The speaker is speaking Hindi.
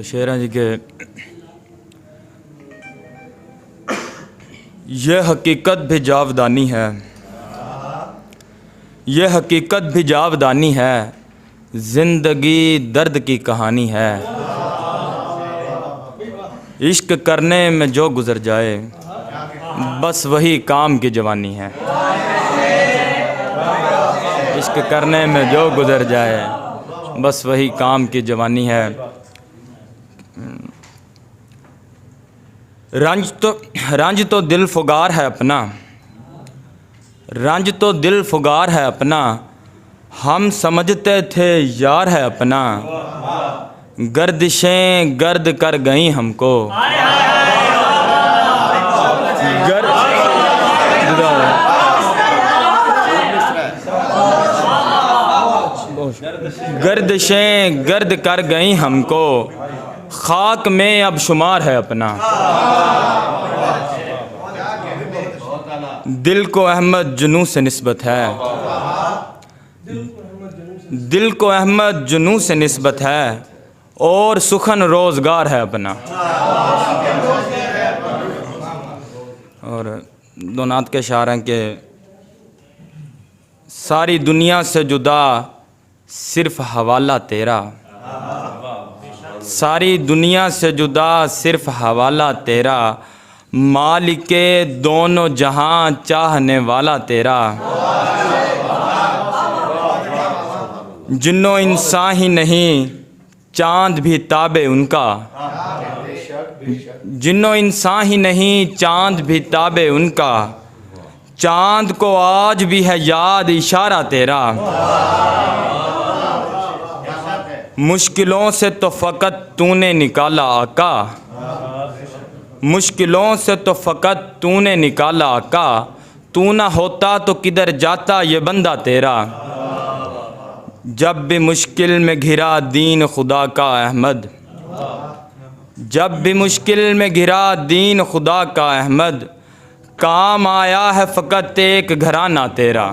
शेर हैं जी के यह हकीकत भी जावदानी है, यह हकीकत भी जावदानी है, ज़िंदगी दर्द की कहानी है। इश्क करने में जो गुज़र जाए बस वही काम की जवानी है। इश्क करने में जो गुज़र जाए बस वही काम की जवानी है। रंज तो दिल फुगार है अपना, रंज तो दिल फुगार है अपना, हम समझते थे यार है अपना। गर्दिशें गर्द कर गई हमको, गर्दिशें गर्द कर गई हमको, खाक में अब शुमार है अपना। दिल को अहमद जुनू से निस्बत है, दिल को अहमद जुनू से निस्बत है, और सुखन रोज़गार है अपना। और दो नात के शार हैं कि सारी दुनिया से जुदा सिर्फ हवाला तेरा, सारी दुनिया से जुदा सिर्फ हवाला तेरा, मालिके दोनों जहां चाहने वाला तेरा। जिन्नो इंसान ही नहीं चांद भी ताबे उनका, जिन्नो इंसान ही नहीं चांद भी ताबे उनका, चांद को आज भी है याद इशारा तेरा। मुश्किलों से तो फ़कत तूने निकाला आका, मुश्किलों से तो फ़कत तूने निकाला आका, तू ना होता तो किधर जाता ये बंदा तेरा। जब भी मुश्किल में घिरा दीन खुदा का अहमद, जब भी मुश्किल में घिरा दीन खुदा का अहमद, काम आया है फ़कत एक घराना तेरा।